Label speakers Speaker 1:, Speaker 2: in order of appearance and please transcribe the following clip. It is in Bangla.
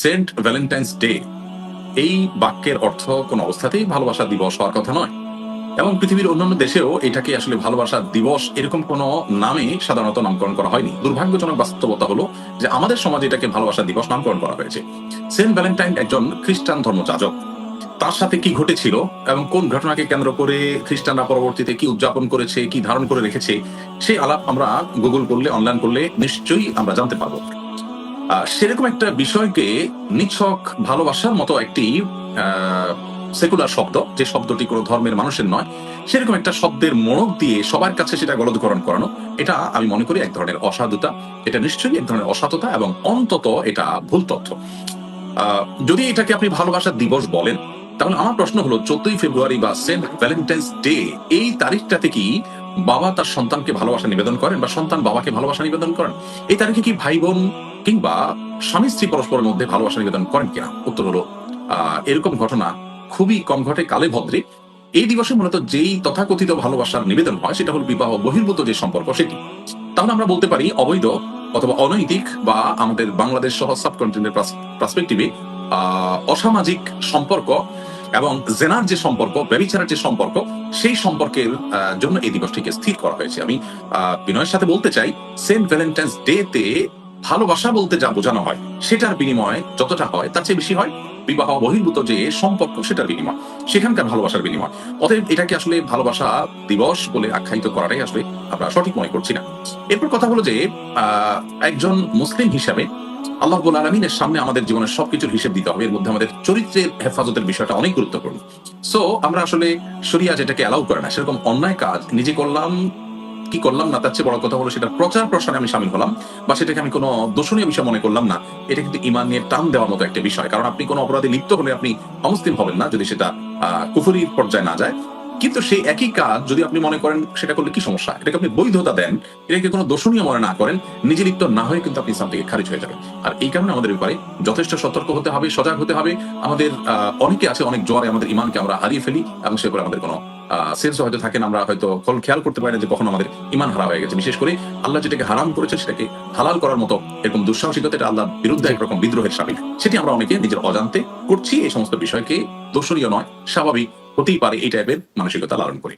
Speaker 1: সেন্ট ভ্যালেন্টাইন্স ডে এই বাক্যের অর্থ কোন অবস্থাতেই ভালোবাসা দিবস হওয়ার কথা নয়, এবং পৃথিবীর অন্যান্য দেশেও এটাকে আসলে ভালোবাসা দিবস এরকম কোনো নামে সাধারণত নামকরণ করা হয়নি। দুর্ভাগ্যজনক বাস্তবতা হলো যে আমাদের সমাজে এটাকে ভালোবাসা দিবস নামকরণ করা হয়েছে। সেন্ট ভ্যালেন্টাইন একজন খ্রিস্টান ধর্মযাজক। তার সাথে কি ঘটেছিল এবং কোন ঘটনাকে কেন্দ্র করে খ্রিস্টানরা পরবর্তীতে কি উদযাপন করেছে, কি ধারণ করে রেখেছে, সেই আলাপ আমরা গুগল করলে, অনলাইন করলে নিশ্চয়ই আমরা জানতে পারবো। সেরকম একটা বিষয়কে নিছক ভালোবাসার মতো একটি সেকুলার শব্দ, যে শব্দটি কোনো ধর্মের মানুষের নয়, সেরকম একটা শব্দের মোড়ক দিয়ে সবার কাছে সেটা গলদকরণ করানো, এটা আমি মনে করি এক ধরনের অসাধুতা। এটা নিশ্চয়ই এক ধরনের অসততা এবং অন্তত এটা ভুল তথ্য। যদি এটাকে আপনি ভালোবাসার দিবস বলেন, তাহলে আমার প্রশ্ন হলো 14ই ফেব্রুয়ারি বা সেন্ট ভ্যালেন্টাইন্স ডে এই তারিখটাতে কি বাবা তার সন্তানকে ভালোবাসা নিবেদন করেন বা সন্তান বাবাকে ভালোবাসা নিবেদন করেন? এই তারিখে কি ভাই বোন কিংবা স্বামী স্ত্রী পরস্পরের মধ্যে ভালোবাসা নিবেদন করেন কিনা? উত্তর হলো এরকম ঘটনা খুবই কম ঘটে কালে ভদ্রে। এই দিবসে মূলত যেই তথাকথিত ভালোবাসার নিবেদন হয় সেটা হলো বিবাহ বহির্ভূত যে সম্পর্ক সেটি। তাহলে আমরা বলতে পারি অবৈধ অথবা অনৈতিক বা আমাদের বাংলাদেশ সহ সাবকন্টিনেন্টের পার্সপেক্টিভে অসামাজিক সম্পর্ক এবং জেনার যে সম্পর্ক, ব্যভিচারের যে সম্পর্ক, সেই সম্পর্কের জন্য এই দিবসটিকে স্থির করা হয়েছে। আমি বিনয়ের সাথে বলতে চাই, সেন্ট ভ্যালেন্টাইন্স ডে তে ভালোবাসা বলতে যা বোঝানো হয় সেটার বিনিময় যতটা হয় তার চেয়ে বেশি হয় বিবাহ বহির্ভূত যে সম্পর্ক সেটার বিনিময়, সেখানকার ভালোবাসার বিনিময়। অতএব এটাকে আসলে ভালোবাসা দিবস বলে আখ্যায়িত করাটাই আসলে আমরা সঠিক মনে করছি না। এরপর কথা হলো যে একজন মুসলিম হিসাবে আল্লাহ রাব্বুল আলামিনের সামনে আমাদের জীবনের সবকিছুর হিসেব দিতে হবে। এর মধ্যে আমাদের চরিত্রের হেফাজতের বিষয়টা অনেক গুরুত্বপূর্ণ। সো আমরা আসলে শরিয়া যেটাকে অ্যালাউ করে না, সেরকম অন্যায় কাজ নিজে করলাম কি করলাম না, তার চেয়ে বড় কথা হলো সেটা প্রচার প্রসারে আমি শামিল হলাম বা সেটাকে আমি কোনো দোষণীয় বিষয় মনে করলাম না। এটা কিন্তু ঈমান নিয়ে টান দেওয়ার মতো একটা বিষয়। কারণ আপনি কোনো অপরাধে লিপ্ত হলে আপনি অমুসলিম হবেন না যদি সেটা কুফরির পর্যায়ে না যায়। কিন্তু সেই একই কাজ যদি আপনি মনে করেন সেটা করলে কি সমস্যা, এটাকে আপনি বৈধতা দেন, এটাকে কোনো দোষণীয় মনে না করেন, নিজে লিপ্ত না হয়ে কিন্তু আপনি ইসলাম থেকে খারিজ হয়ে যাবেন। আর এই কারণে আমাদের ব্যাপারে যথেষ্ট সতর্ক হতে হবে, সজাগ হতে হবে। আমাদের অনেকে আছে অনেক জোয়ারে আমাদের ঈমানকে আমরা হারিয়ে ফেলি এবং সে করে আমাদের কোনো সেন্স হয়তো থাকে না, আমরা হয়তো খেয়াল করতে পারি না যে কখন আমাদের ঈমান হারা হয়ে গেছে। বিশেষ করে আল্লাহ যেটাকে হারাম করেছে সেটাকে হালাল করার মতো এরকম দুঃসাহসিকতা, এটা আল্লাহর বিরুদ্ধে একরকম বিদ্রোহের সামিল। সেটি আমরা অনেকে নিজের অজান্তে করছি। এই সমস্ত বিষয়কে দোষণীয় নয়, স্বাভাবিক হতেই পারে এই টাইপের মানসিকতা লালন করি।